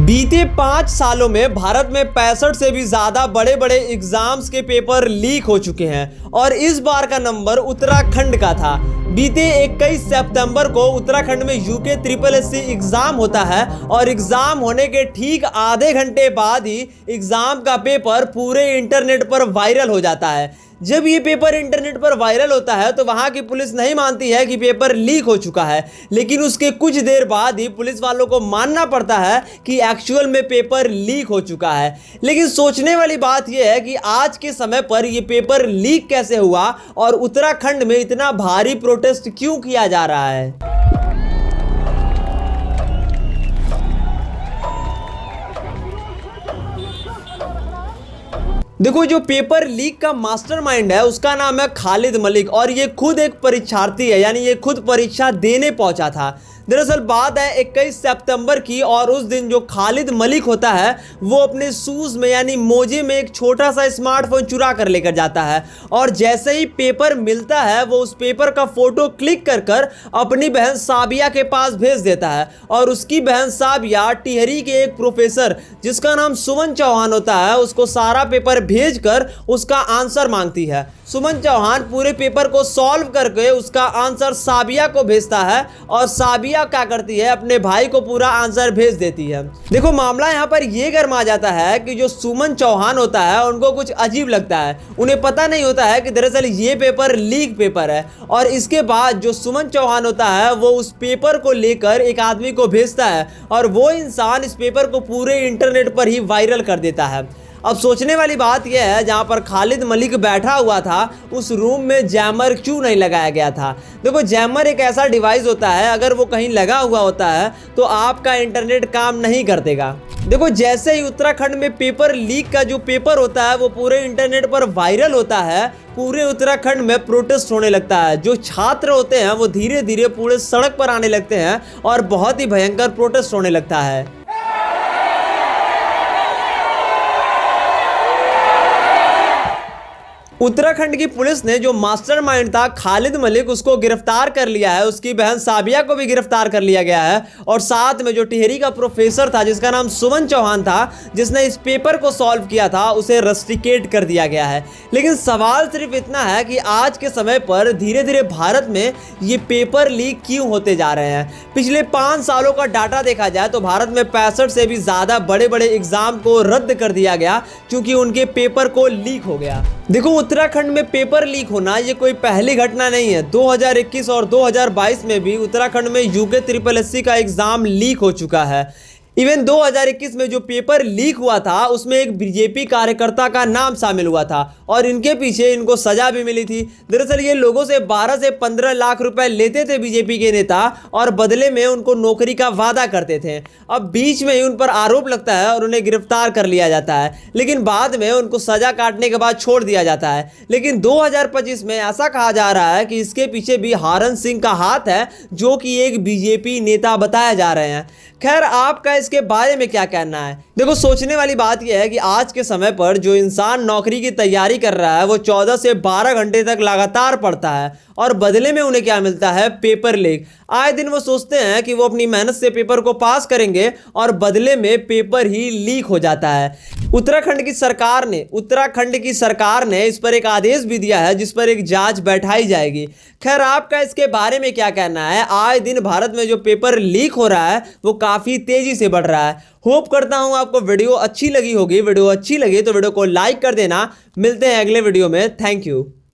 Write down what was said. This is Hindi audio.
बीते 5 सालों में भारत में 65 से भी ज्यादा बड़े बड़े एग्जाम्स के पेपर लीक हो चुके हैं और इस बार का नंबर उत्तराखंड का था। बीते 21 सितंबर को उत्तराखंड में यूके ट्रिपल एससी एग्जाम होता है और एग्जाम होने के ठीक आधे घंटे बाद ही एग्जाम का पेपर पूरे इंटरनेट पर वायरल हो जाता है। जब ये पेपर इंटरनेट पर वायरल होता है तो वहां की पुलिस नहीं मानती है कि पेपर लीक हो चुका है, लेकिन उसके कुछ देर बाद ही पुलिस वालों को मानना पड़ता है कि एक्चुअल में पेपर लीक हो चुका है। लेकिन सोचने वाली बात यह है कि आज के समय पर यह पेपर लीक कैसे हुआ और उत्तराखंड में इतना भारी प्रोटेस्ट क्यों किया जा रहा है। देखो, जो पेपर लीक का मास्टरमाइंड है उसका नाम है खालिद मलिक और ये खुद एक परीक्षार्थी है, यानी ये खुद परीक्षा देने पहुंचा था। दरअसल बात है 21 सितंबर की और उस दिन जो खालिद मलिक होता है वो अपने शूज में यानी मोजे में एक छोटा सा स्मार्टफोन चुरा कर लेकर जाता है और जैसे ही पेपर मिलता है वो उस पेपर का फोटो क्लिक कर अपनी बहन साबिया के पास भेज देता है और उसकी बहन साबिया टिहरी के एक प्रोफेसर जिसका नाम सुमन चौहान होता है उसको सारा पेपर भेजकर उसका आंसर मांगती है। सुमन चौहान पूरे पेपर को सॉल्व करके उसका आंसर साबिया को भेजता है और साबिया क्या करती है, अपने भाई को पूरा आंसर भेज देती है। देखो, मामला यहाँ पर यह गरमा जाता है कि जो सुमन चौहान होता है उनको कुछ अजीब लगता है। उन्हें पता नहीं होता है कि दरअसल ये पेपर लीक पेपर है और इसके बाद जो सुमन चौहान होता है वो उस पेपर को लेकर एक आदमी को भेजता है और वो इंसान इस पेपर को पूरे इंटरनेट पर ही वायरल कर देता है। अब सोचने वाली बात यह है, जहां पर खालिद मलिक बैठा हुआ था उस रूम में जैमर क्यों नहीं लगाया गया था। देखो, जैमर एक ऐसा डिवाइस होता है, अगर वो कहीं लगा हुआ होता है तो आपका इंटरनेट काम नहीं कर देगा। देखो, जैसे ही उत्तराखंड में पेपर लीक का जो पेपर होता है वो पूरे इंटरनेट पर वायरल होता है, पूरे उत्तराखंड में प्रोटेस्ट होने लगता है। जो छात्र होते हैं वो धीरे धीरे पूरे सड़क पर आने लगते हैं और बहुत ही भयंकर प्रोटेस्ट होने लगता है। उत्तराखंड की पुलिस ने जो मास्टरमाइंड था खालिद मलिक उसको गिरफ्तार कर लिया है, उसकी बहन साबिया को भी गिरफ्तार कर लिया गया है और साथ में जो टिहरी का प्रोफेसर था जिसका नाम सुमन चौहान था जिसने इस पेपर को सॉल्व किया था उसे रस्टिकेट कर दिया गया है। लेकिन सवाल सिर्फ इतना है कि आज के समय पर धीरे धीरे भारत में ये पेपर लीक क्यों होते जा रहे हैं। पिछले 5 सालों का डाटा देखा जाए तो भारत में 65 से भी ज़्यादा बड़े बड़े एग्जाम को रद्द कर दिया गया क्योंकि उनके पेपर को लीक हो गया। देखो, उत्तराखंड में पेपर लीक होना ये कोई पहली घटना नहीं है। 2021 और 2022 में भी उत्तराखंड में यूके ट्रिपल एससी का एग्जाम लीक हो चुका है। इवन 2021 में जो पेपर लीक हुआ था उसमें एक बीजेपी कार्यकर्ता का नाम शामिल हुआ था और इनके पीछे इनको सजा भी मिली थी। दरअसल ये लोगों से 12 से 15 लाख रुपए लेते थे बीजेपी के नेता और बदले में उनको नौकरी का वादा करते थे। अब बीच में ही उन पर आरोप लगता है और उन्हें गिरफ्तार कर लिया जाता है, लेकिन बाद में उनको सजा काटने के बाद छोड़ दिया जाता है। लेकिन 2025 में ऐसा कहा जा रहा है कि इसके पीछे भी हरन सिंह का हाथ है जो कि एक बीजेपी नेता बताया जा रहे हैं। खैर, आपका इसके बारे में क्या कहना है। देखो, सोचने वाली बात यह है कि आज के समय पर जो इंसान नौकरी की तैयारी कर रहा है वो 14 से 12 घंटे तक लगातार पढ़ता है और बदले में उन्हें क्या मिलता है, पेपर लीक। आए दिन वो सोचते हैं कि वो अपनी मेहनत से पेपर को पास करेंगे और बदले में पेपर ही लीक हो जाता है। उत्तराखंड की सरकार ने इस पर एक आदेश भी दिया है जिस पर एक जांच बैठाई जाएगी। खैर, आपका इसके बारे में क्या कहना है। आए दिन भारत में जो पेपर लीक हो रहा है वो काफी तेजी से बढ़ रहा है। होप करता हूं आपको वीडियो अच्छी लगी होगी। वीडियो अच्छी लगी तो वीडियो को लाइक कर देना। मिलते हैं अगले वीडियो में। Thank you.